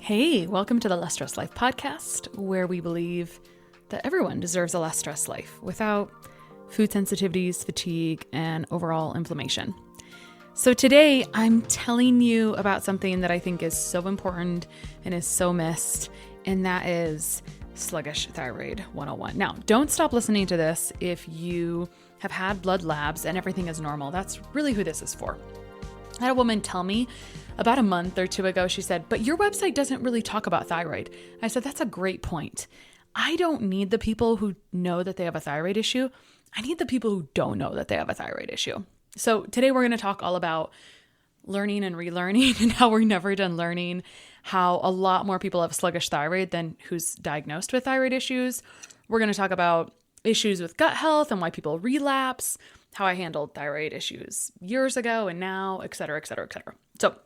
Hey, welcome to the Less Stress Life podcast, where we believe that everyone deserves a less stressed life without food sensitivities, fatigue, and overall inflammation. So today I'm telling you about something that I think is so important and is so missed, and that is Sluggish Thyroid 101. Now, don't stop listening to this if you have had blood labs and everything is normal. That's really who this is for. I had a woman tell me about a month or two ago, she said, but your website doesn't really talk about thyroid. I said, that's a great point. I don't need the people who know that they have a thyroid issue. I need the people who don't know that they have a thyroid issue. So today we're going to talk all about learning and relearning and how we're never done learning, how a lot more people have sluggish thyroid than who's diagnosed with thyroid issues. We're going to talk about issues with gut health and why people relapse, how I handled thyroid issues years ago and now, et cetera, et cetera, et cetera. So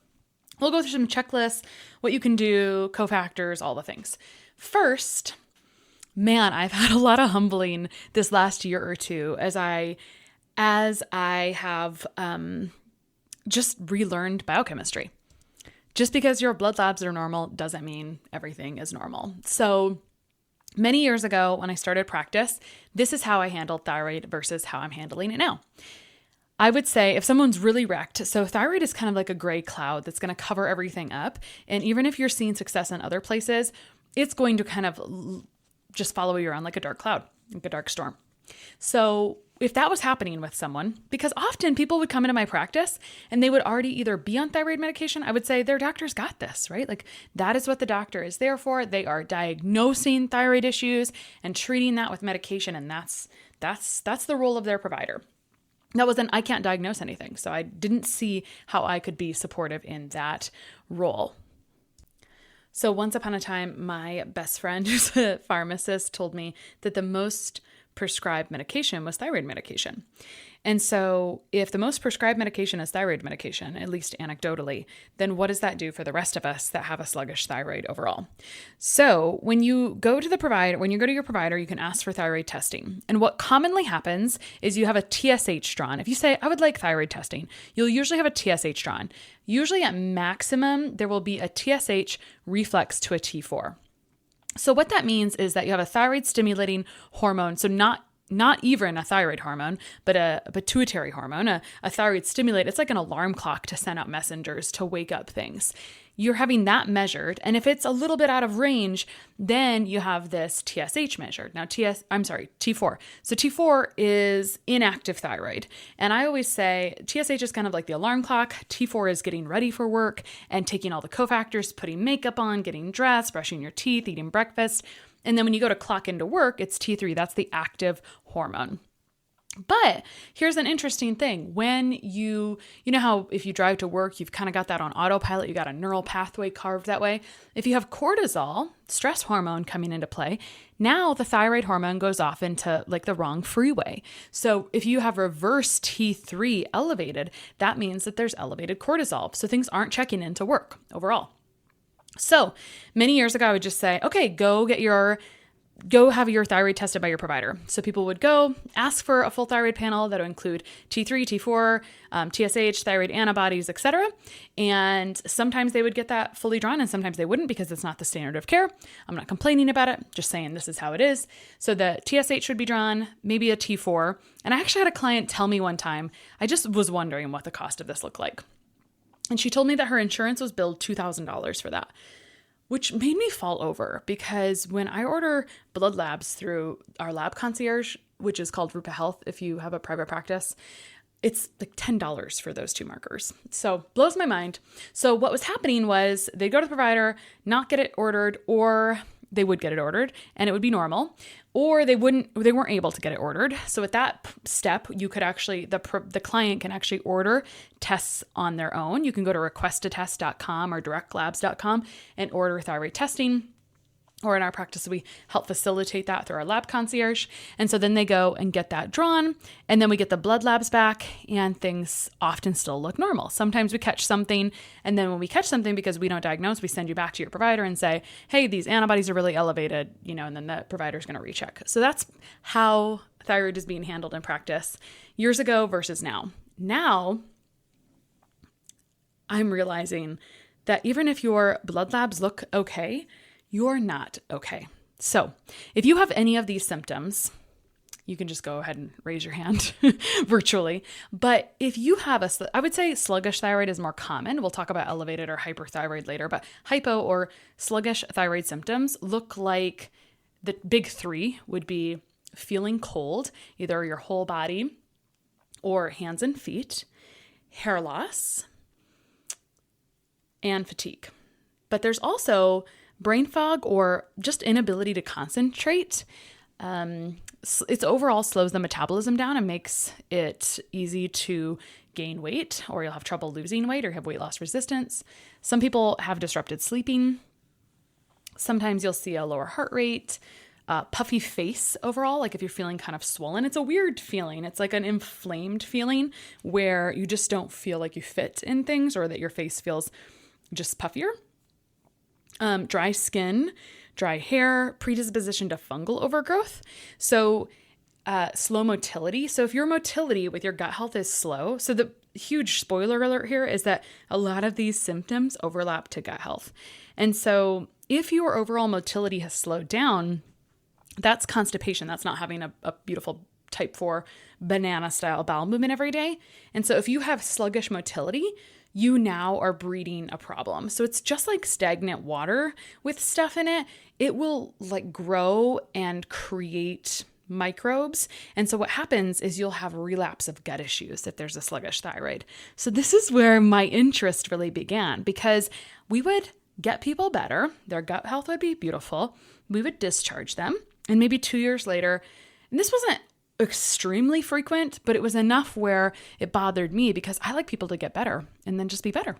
we'll go through some checklists, what you can do, cofactors, all the things. First, man, I've had a lot of humbling this last year or two as I have just relearned biochemistry. Just because your blood labs are normal doesn't mean everything is normal. So many years ago when I started practice, this is how I handled thyroid versus how I'm handling it now. I would say if someone's really wrecked, so thyroid is kind of like a gray cloud that's going to cover everything up. And even if you're seeing success in other places, it's going to kind of just follow you around like a dark cloud, like a dark storm. So if that was happening with someone, because often people would come into my practice and they would already either be on thyroid medication, I would say their doctor's got this, right? Like that is what the doctor is there for. They are diagnosing thyroid issues and treating that with medication. And that's the role of their provider. I can't diagnose anything. So I didn't see how I could be supportive in that role. So once upon a time, my best friend, who's a pharmacist, told me that the most prescribed medication was thyroid medication. And so if the most prescribed medication is thyroid medication, at least anecdotally, then what does that do for the rest of us that have a sluggish thyroid overall? So when you go to your provider, you can ask for thyroid testing. And what commonly happens is you have a TSH drawn. If you say, I would like thyroid testing, you'll usually have a TSH drawn. Usually at maximum, there will be a TSH reflex to a T4. So what that means is that you have a thyroid stimulating hormone. So not even a thyroid hormone, but a pituitary hormone, a thyroid stimulate. It's like an alarm clock to send out messengers to wake up things. You're having that measured. And if it's a little bit out of range, then you have this TSH measured. Now T4. So T4 is inactive thyroid. And I always say TSH is kind of like the alarm clock. T4 is getting ready for work and taking all the cofactors, putting makeup on, getting dressed, brushing your teeth, eating breakfast. And then when you go to clock into work, it's T3. That's the active hormone. But here's an interesting thing. When you know how if you drive to work, you've kind of got that on autopilot, you got a neural pathway carved that way. If you have cortisol, stress hormone coming into play, now the thyroid hormone goes off into like the wrong freeway. So if you have reverse T3 elevated, that means that there's elevated cortisol. So things aren't checking into work overall. So many years ago, I would just say, okay, go have your thyroid tested by your provider. So people would go ask for a full thyroid panel that would include T3, T4, TSH, thyroid antibodies, etc. And sometimes they would get that fully drawn and sometimes they wouldn't because it's not the standard of care. I'm not complaining about it, just saying this is how it is. So the TSH would be drawn, maybe a T4. And I actually had a client tell me one time, I just was wondering what the cost of this looked like. And she told me that her insurance was billed $2,000 for that, which made me fall over because when I order blood labs through our lab concierge, which is called Rupa Health if you have a private practice, it's like $10 for those two markers. So blows my mind. So what was happening was they'd go to the provider, not get it ordered, or they would get it ordered and it would be normal, or they weren't able to get it ordered. So at that step, you could actually, the client can actually order tests on their own. You can go to requestatest.com or directlabs.com and order thyroid testing. Or in our practice, we help facilitate that through our lab concierge. And so then they go and get that drawn, and then we get the blood labs back, and things often still look normal. Sometimes we catch something, and then when we catch something, because we don't diagnose, we send you back to your provider and say, hey, these antibodies are really elevated, and then the provider is going to recheck. So that's how thyroid is being handled in practice years ago versus now. Now, I'm realizing that even if your blood labs look okay, you're not okay. So if you have any of these symptoms, you can just go ahead and raise your hand virtually. But if you have I would say sluggish thyroid is more common. We'll talk about elevated or hyperthyroid later, but hypo or sluggish thyroid symptoms look like the big three would be feeling cold, either your whole body or hands and feet, hair loss, and fatigue. But there's also brain fog or just inability to concentrate. It overall slows the metabolism down and makes it easy to gain weight, or you'll have trouble losing weight or have weight loss resistance. Some people have disrupted sleeping. Sometimes you'll see a lower heart rate, puffy face overall, like if you're feeling kind of swollen. It's a weird feeling. It's like an inflamed feeling where you just don't feel like you fit in things, or that your face feels just puffier. Dry skin, dry hair, predisposition to fungal overgrowth. So slow motility. So if your motility with your gut health is slow, so the huge spoiler alert here is that a lot of these symptoms overlap to gut health. And so if your overall motility has slowed down, that's constipation. That's not having a beautiful type 4 banana style bowel movement every day. And so if you have sluggish motility, you now are breeding a problem. So it's just like stagnant water with stuff in it. It will like grow and create microbes. And so what happens is you'll have relapse of gut issues if there's a sluggish thyroid. So this is where my interest really began, because we would get people better. Their gut health would be beautiful. We would discharge them. And maybe 2 years later, and this wasn't extremely frequent, but it was enough where it bothered me, because I like people to get better and then just be better.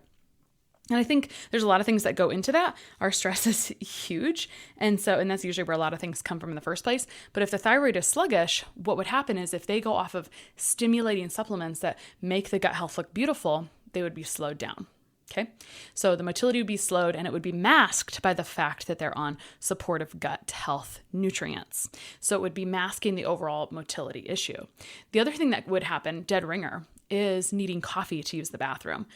And I think there's a lot of things that go into that. Our stress is huge. And that's usually where a lot of things come from in the first place. But if the thyroid is sluggish, what would happen is if they go off of stimulating supplements that make the gut health look beautiful, they would be slowed down. Okay. So the motility would be slowed, and it would be masked by the fact that they're on supportive gut health nutrients. So it would be masking the overall motility issue. The other thing that would happen, dead ringer, is needing coffee to use the bathroom,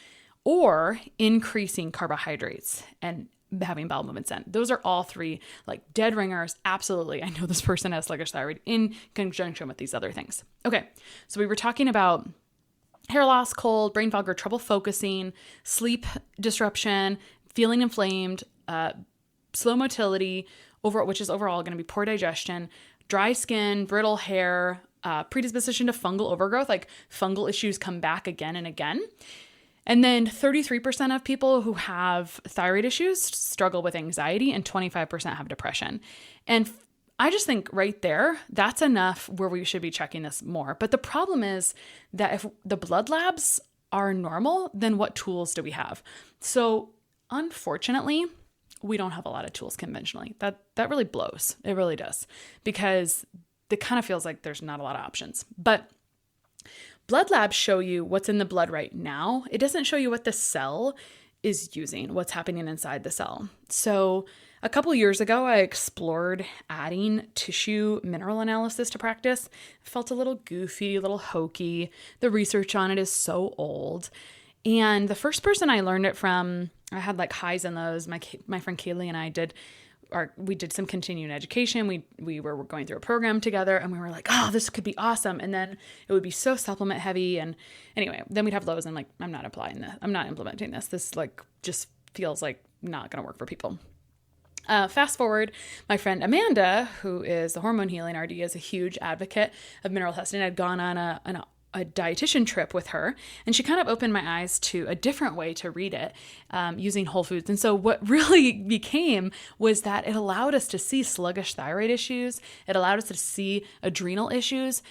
or increasing carbohydrates and having bowel movements in. Those are all three like dead ringers. Absolutely. I know this person has sluggish thyroid in conjunction with these other things. Okay. So we were talking about hair loss, cold, brain fog or trouble focusing, sleep disruption, feeling inflamed, slow motility, which is overall going to be poor digestion, dry skin, brittle hair, predisposition to fungal overgrowth, like fungal issues come back again and again. And then 33% of people who have thyroid issues struggle with anxiety, and 25% have depression. And I just think right there, that's enough where we should be checking this more. But the problem is that if the blood labs are normal, then what tools do we have? So unfortunately, we don't have a lot of tools conventionally. That really blows. It really does, because it kind of feels like there's not a lot of options. But blood labs show you what's in the blood right now. It doesn't show you what the cell is using, what's happening inside the cell. So a couple years ago, I explored adding tissue mineral analysis to practice. It felt a little goofy, a little hokey. The research on it is so old. And the first person I learned it from, I had like highs and lows. My friend Kaylee and I did some continuing education. We were going through a program together, and we were like, oh, this could be awesome. And then it would be so supplement heavy. And anyway, then we'd have lows, and like, I'm not implementing this. This like just feels like not going to work for people. Fast forward, my friend Amanda, who is the hormone healing RD, is a huge advocate of mineral testing. I'd gone on a dietitian trip with her, and she kind of opened my eyes to a different way to read it, using whole foods. And so what really became was that it allowed us to see sluggish thyroid issues. It allowed us to see adrenal issues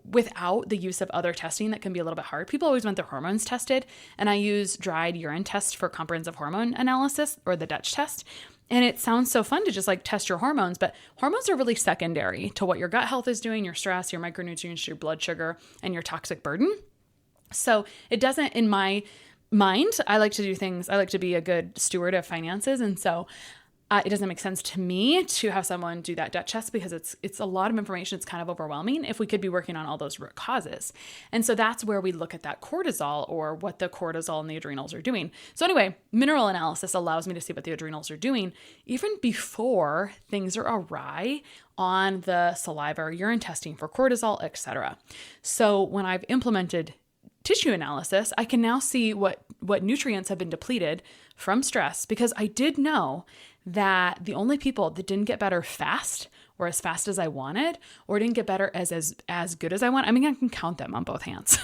without the use of other testing that can be a little bit hard. People always want their hormones tested, and I use dried urine test for comprehensive hormone analysis, or the Dutch test. And it sounds so fun to just like test your hormones, but hormones are really secondary to what your gut health is doing, your stress, your micronutrients, your blood sugar, and your toxic burden. So it doesn't, in my mind, I like to do things, I like to be a good steward of finances. And so It doesn't make sense to me to have someone do that Dutch test because it's a lot of information. It's kind of overwhelming if we could be working on all those root causes. And so that's where we look at that cortisol or what the cortisol and the adrenals are doing. So anyway, mineral analysis allows me to see what the adrenals are doing even before things are awry on the saliva or urine testing for cortisol, etc. So when I've implemented tissue analysis, I can now see what nutrients have been depleted from stress, because I did know that the only people that didn't get better fast or as fast as I wanted, or didn't get better as good as I want, I mean, I can count them on both hands.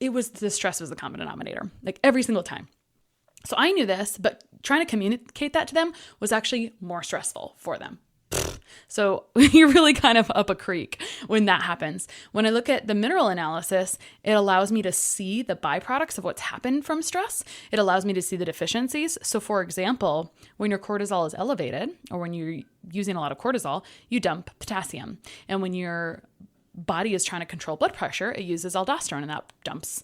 The stress was the common denominator, like every single time. So I knew this, but trying to communicate that to them was actually more stressful for them. So you're really kind of up a creek when that happens. When I look at the mineral analysis, it allows me to see the byproducts of what's happened from stress. It allows me to see the deficiencies. So for example, when your cortisol is elevated, or when you're using a lot of cortisol, you dump potassium. And when your body is trying to control blood pressure, it uses aldosterone, and that dumps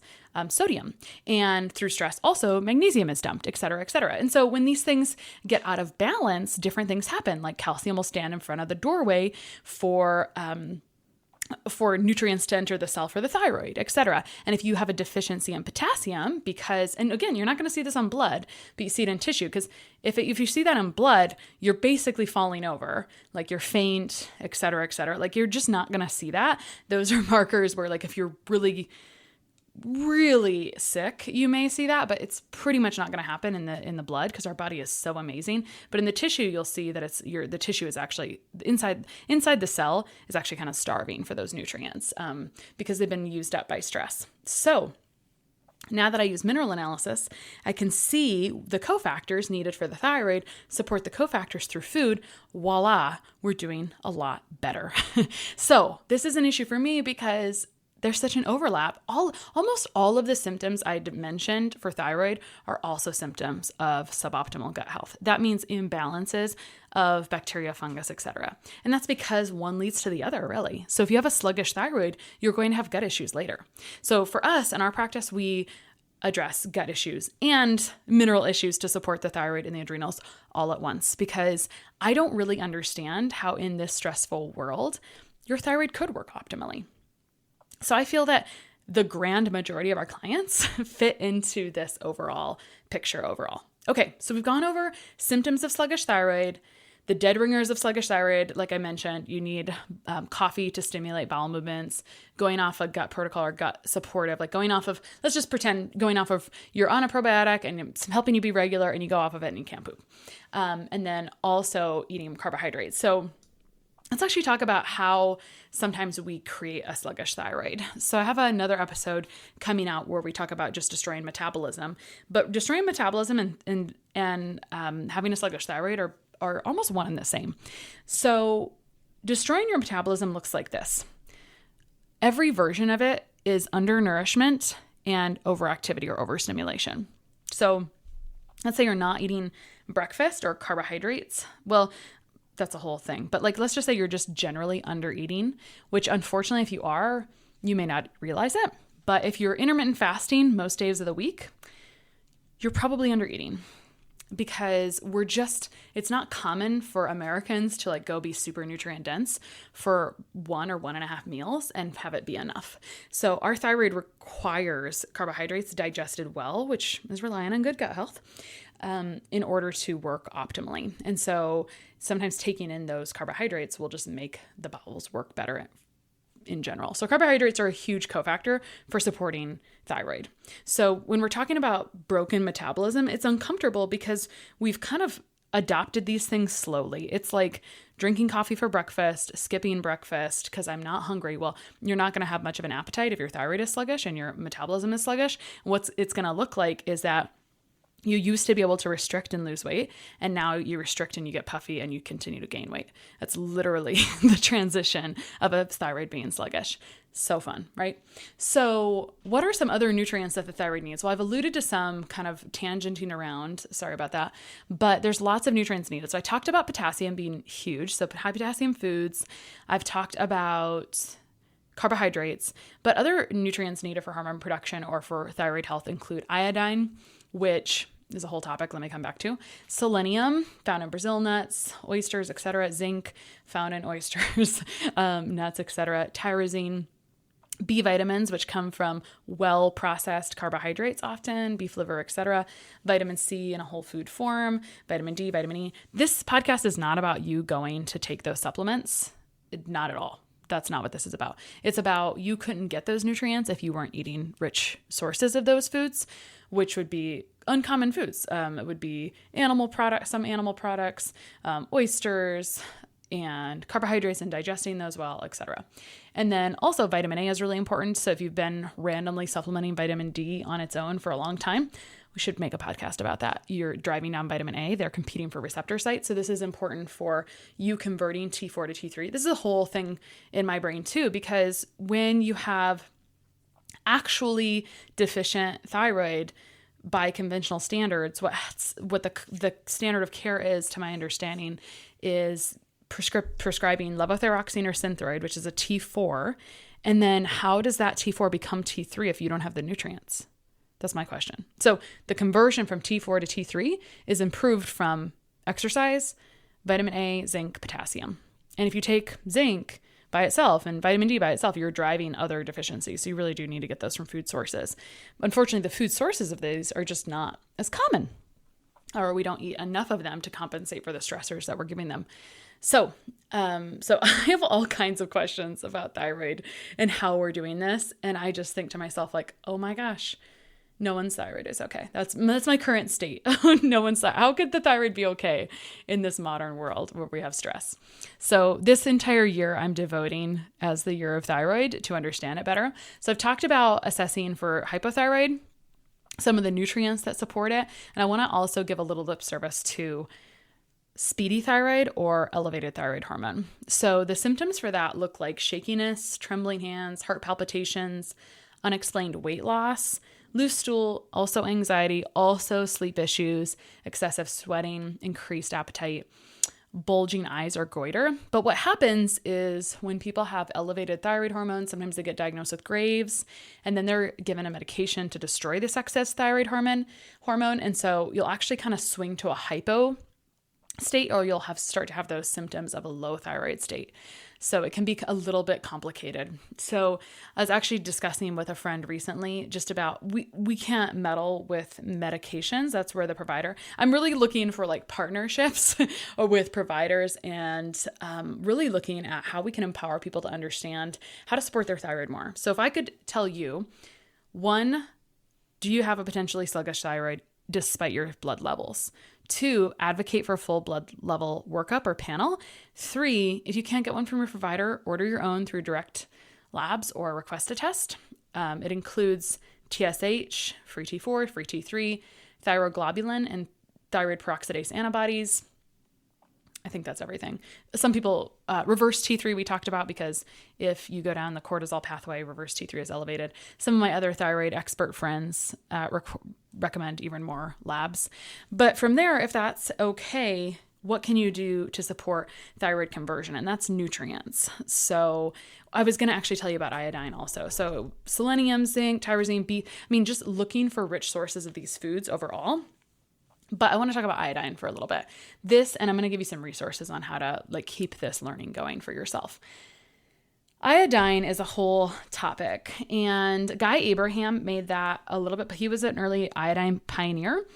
sodium. And through stress, also magnesium is dumped, et cetera, et cetera. And so when these things get out of balance, different things happen. Like calcium will stand in front of the doorway for nutrients to enter the cell for the thyroid, et cetera. And if you have a deficiency in potassium, and again, you're not going to see this on blood, but you see it in tissue, because if you see that in blood, you're basically falling over, like you're faint, et cetera, et cetera. Like you're just not going to see that. Those are markers where, like, if you're really, really sick, you may see that, but it's pretty much not going to happen in the blood, because our body is so amazing. But in the tissue, you'll see that the tissue is actually inside the cell is actually kind of starving for those nutrients because they've been used up by stress. So now that I use mineral analysis, I can see the cofactors needed for the thyroid, support the cofactors through food. Voila, we're doing a lot better. So this is an issue for me because there's such an overlap. Almost all of the symptoms I mentioned for thyroid are also symptoms of suboptimal gut health. That means imbalances of bacteria, fungus, etc. And that's because one leads to the other, really. So if you have a sluggish thyroid, you're going to have gut issues later. So for us in our practice, we address gut issues and mineral issues to support the thyroid and the adrenals all at once, because I don't really understand how in this stressful world your thyroid could work optimally. So I feel that the grand majority of our clients fit into this overall picture overall. Okay, so we've gone over symptoms of sluggish thyroid, the dead ringers of sluggish thyroid. Like I mentioned, you need coffee to stimulate bowel movements, going off a gut protocol or gut supportive, like let's just pretend going off of, you're on a probiotic and it's helping you be regular and you go off of it and you can't poop. And then also eating carbohydrates. So let's actually talk about how sometimes we create a sluggish thyroid. So I have another episode coming out where we talk about just destroying metabolism, but destroying metabolism and having a sluggish thyroid are almost one and the same. So destroying your metabolism looks like this. Every version of it is undernourishment and overactivity or overstimulation. So let's say you're not eating breakfast or carbohydrates. Well, that's a whole thing. But let's just say you're just generally under eating, which unfortunately, if you are, you may not realize it. But if you're intermittent fasting most days of the week, you're probably under eating, because it's not common for Americans to go be super nutrient dense for 1 or 1.5 meals and have it be enough. So our thyroid requires carbohydrates digested well, which is relying on good gut health, in order to work optimally. And so sometimes taking in those carbohydrates will just make the bowels work better in general. So carbohydrates are a huge cofactor for supporting thyroid. So when we're talking about broken metabolism, it's uncomfortable because we've kind of adopted these things slowly. It's like drinking coffee for breakfast, skipping breakfast because I'm not hungry. Well, you're not going to have much of an appetite if your thyroid is sluggish and your metabolism is sluggish. What it's going to look like is that you used to be able to restrict and lose weight, and now you restrict and you get puffy and you continue to gain weight. That's literally the transition of a thyroid being sluggish. So fun, right? So what are some other nutrients that the thyroid needs? Well, I've alluded to some, kind of tangenting around. Sorry about that. But there's lots of nutrients needed. So I talked about potassium being huge. So high potassium foods. I've talked about carbohydrates, but other nutrients needed for hormone production or for thyroid health include iodine, which is a whole topic let me come back to. Selenium, found in Brazil nuts, oysters, etc. Zinc, found in oysters, nuts, etc. Tyrosine, B vitamins, which come from well-processed carbohydrates often, beef liver, etc. Vitamin C in a whole food form, vitamin D, vitamin E. This podcast is not about you going to take those supplements. Not at all. That's not what this is about. It's about you couldn't get those nutrients if you weren't eating rich sources of those foods, which would be uncommon foods. It would be animal products, some animal products, oysters, and carbohydrates and digesting those well, etc. And then also vitamin A is really important. So if you've been randomly supplementing vitamin D on its own for a long time, we should make a podcast about that. You're driving down vitamin A. They're competing for receptor sites. So this is important for you converting T4 to T3. This is a whole thing in my brain too, because when you have actually deficient thyroid by conventional standards, what the standard of care is, to my understanding, is prescribing levothyroxine or Synthroid, which is a T4. And then how does that T4 become T3 if you don't have the nutrients? That's my question. So the conversion from T4 to T3 is improved from exercise, vitamin A, zinc, potassium. And if you take zinc by itself and vitamin D by itself, you're driving other deficiencies. So you really do need to get those from food sources. Unfortunately, the food sources of these are just not as common, or we don't eat enough of them to compensate for the stressors that we're giving them. So I have all kinds of questions about thyroid and how we're doing this. And I just think to myself, like, oh my gosh, no one's thyroid is okay. That's my current state. How could the thyroid be okay in this modern world where we have stress? So this entire year I'm devoting as the year of thyroid to understand it better. So I've talked about assessing for hypothyroid, some of the nutrients that support it. And I want to also give a little lip service to speedy thyroid or elevated thyroid hormone. So the symptoms for that look like shakiness, trembling hands, heart palpitations, unexplained weight loss, loose stool, also anxiety, also sleep issues, excessive sweating, increased appetite, bulging eyes or goiter. But what happens is when people have elevated thyroid hormone, sometimes they get diagnosed with Graves, and then they're given a medication to destroy this excess thyroid hormone. And so you'll actually kind of swing to a hypo state, or you'll start to have those symptoms of a low thyroid state. So it can be a little bit complicated. So I was actually discussing with a friend recently just about we can't meddle with medications. That's where the provider, I'm really looking for like partnerships with providers and really looking at how we can empower people to understand how to support their thyroid more. So if I could tell you, 1, do you have a potentially sluggish thyroid despite your blood levels? 2, advocate for a full blood level workup or panel. 3, if you can't get one from your provider, order your own through direct labs or request a test. It includes TSH, free T4, free T3, thyroglobulin, and thyroid peroxidase antibodies. I think that's everything. Some people, reverse T3 we talked about, because if you go down the cortisol pathway, reverse T3 is elevated. Some of my other thyroid expert friends recommend even more labs. But from there, if that's okay, what can you do to support thyroid conversion? And that's nutrients. So I was going to actually tell you about iodine also. So selenium, zinc, tyrosine, B, just looking for rich sources of these foods overall. But I want to talk about iodine for a little bit. And I'm going to give you some resources on how to keep this learning going for yourself. Iodine is a whole topic, and Guy Abraham made that a little bit, but he was an early iodine pioneer.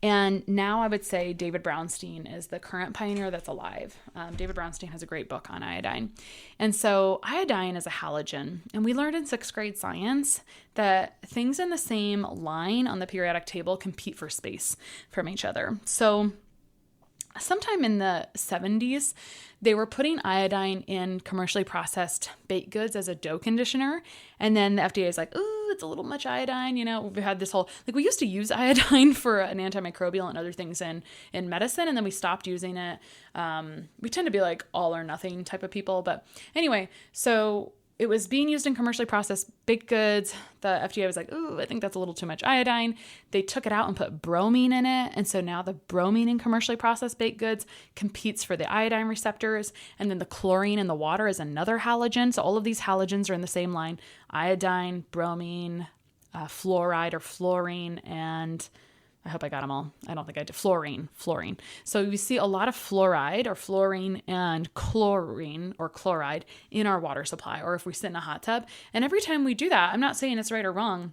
And now I would say David Brownstein is the current pioneer that's alive. David Brownstein has a great book on iodine. And so iodine is a halogen. And we learned in 6th grade science that things in the same line on the periodic table compete for space from each other. So sometime in the 70s, they were putting iodine in commercially processed baked goods as a dough conditioner. And then the FDA is like, ooh, it's a little much iodine. We've had this whole, we used to use iodine for an antimicrobial and other things in medicine. And then we stopped using it. We tend to be like all or nothing type of people. But anyway, so it was being used in commercially processed baked goods. The FDA was like, ooh, I think that's a little too much iodine. They took it out and put bromine in it. And so now the bromine in commercially processed baked goods competes for the iodine receptors. And then the chlorine in the water is another halogen. So all of these halogens are in the same line: iodine, bromine, fluoride or fluorine, and I hope I got them all. I don't think I did. Fluorine. So we see a lot of fluoride or fluorine and chlorine or chloride in our water supply, or if we sit in a hot tub. And every time we do that, I'm not saying it's right or wrong.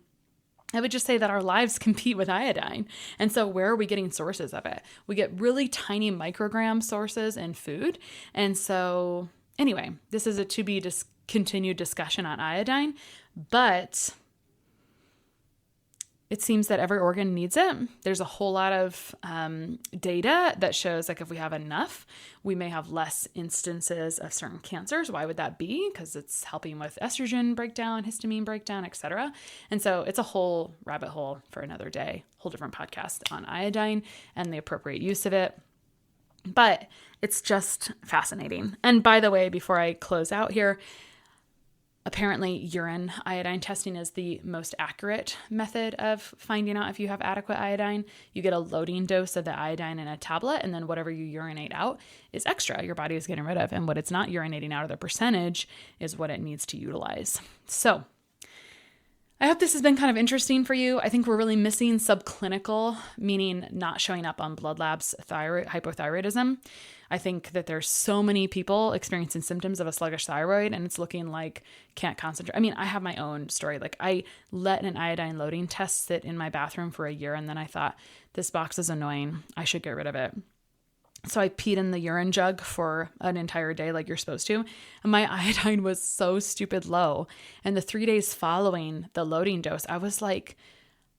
I would just say that our lives compete with iodine. And so where are we getting sources of it? We get really tiny microgram sources in food. And so anyway, this is a to be continued discussion on iodine, but it seems that every organ needs it. There's a whole lot of data that shows like if we have enough, we may have less instances of certain cancers. Why would that be? Because it's helping with estrogen breakdown, histamine breakdown, etc. And so it's a whole rabbit hole for another day, whole different podcast on iodine and the appropriate use of it. But it's just fascinating. And by the way, before I close out here, apparently urine iodine testing is the most accurate method of finding out if you have adequate iodine. You get a loading dose of the iodine in a tablet, and then whatever you urinate out is extra. Your body is getting rid of, and what it's not urinating out of the percentage is what it needs to utilize. So I hope this has been kind of interesting for you. I think we're really missing subclinical, meaning not showing up on blood labs, hypothyroidism. I think that there's so many people experiencing symptoms of a sluggish thyroid, and it's looking like can't concentrate. I mean, I have my own story. Like I let an iodine loading test sit in my bathroom for a year, and then I thought, this box is annoying. I should get rid of it. So I peed in the urine jug for an entire day like you're supposed to. And my iodine was so stupid low. And the 3 days following the loading dose, I was like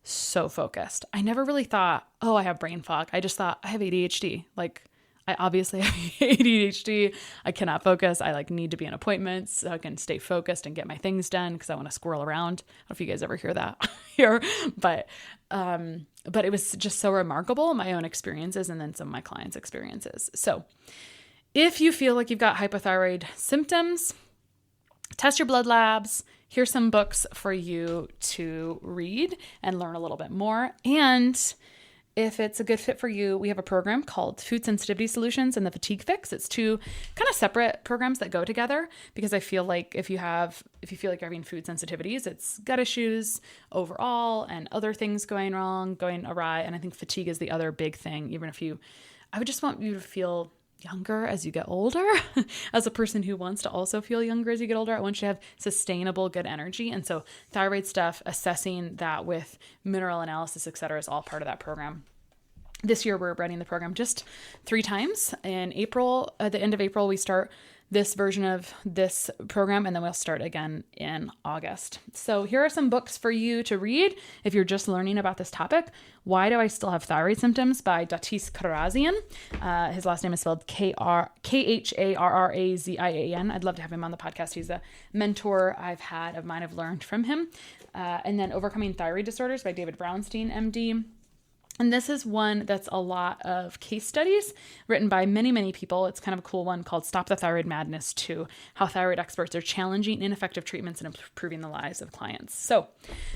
so focused. I never really thought, oh, I have brain fog. I just thought I have ADHD. Like I obviously have ADHD. I cannot focus. I like need to be in appointments so I can stay focused and get my things done because I want to squirrel around. I don't know if you guys ever hear that here, but it was just so remarkable, my own experiences and then some of my clients' experiences. So if you feel like you've got hypothyroid symptoms, test your blood labs. Here's some books for you to read and learn a little bit more. And if it's a good fit for you, we have a program called Food Sensitivity Solutions and the Fatigue Fix. It's two kind of separate programs that go together because I feel like if you feel like you're having food sensitivities, it's gut issues overall and other things going wrong, going awry. And I think fatigue is the other big thing. I would just want you to feel younger as you get older. As a person who wants to also feel younger as you get older, I want you to have sustainable, good energy. And so thyroid stuff, assessing that with mineral analysis, et cetera, is all part of that program. This year, we're running the program just 3 times. In April, at the end of April, we start this version of this program, and then we'll start again in August. So here are some books for you to read if you're just learning about this topic. Why Do I Still Have Thyroid Symptoms by Datis Karazian. His last name is spelled Kharrazian. I'd love to have him on the podcast. He's a mentor I've had of mine. I've learned from him. And then Overcoming Thyroid Disorders by David Brownstein, MD. And this is one that's a lot of case studies written by many, many people. It's kind of a cool one called Stop the Thyroid Madness 2, How Thyroid Experts Are Challenging Ineffective Treatments and Improving the Lives of Clients. So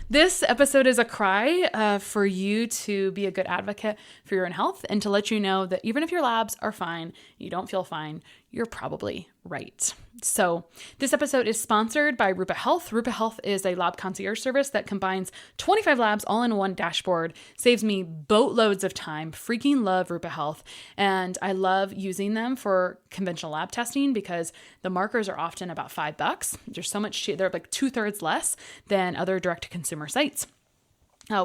this episode is a cry for you to be a good advocate for your own health and to let you know that even if your labs are fine, you don't feel fine, you're probably right. So this episode is sponsored by Rupa Health. Rupa Health is a lab concierge service that combines 25 labs all in one dashboard, saves me boatloads of time. Freaking love Rupa Health. And I love using them for conventional lab testing because the markers are often about $5. There's so much, they're like 2/3 less than other direct-to-consumer sites.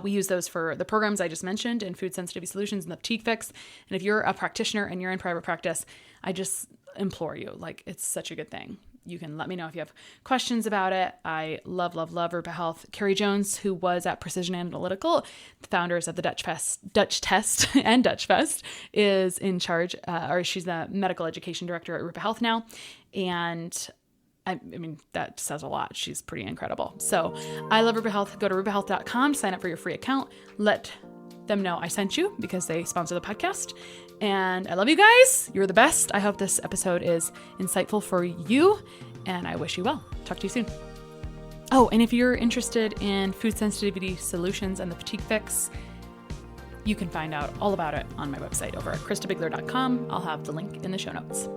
We use those for the programs I just mentioned in Food Sensitivity Solutions and the Fatigue Fix. And if you're a practitioner and you're in private practice, I just implore you, like it's such a good thing. You can let me know if you have questions about it. I love, love, love Rupa Health. Carrie Jones, who was at Precision Analytical, the founders of the Dutch Test and Dutch Fest, is in charge, or she's the medical education director at Rupa Health now. And I mean, that says a lot. She's pretty incredible. So I love Rupa Health. Go to rupahealth.com, sign up for your free account. Let them know I sent you because they sponsor the podcast. And I love you guys. You're the best. I hope this episode is insightful for you, and I wish you well. Talk to you soon. Oh, and if you're interested in Food Sensitivity Solutions and the Fatigue Fix, you can find out all about it on my website over at kristabigler.com. I'll have the link in the show notes.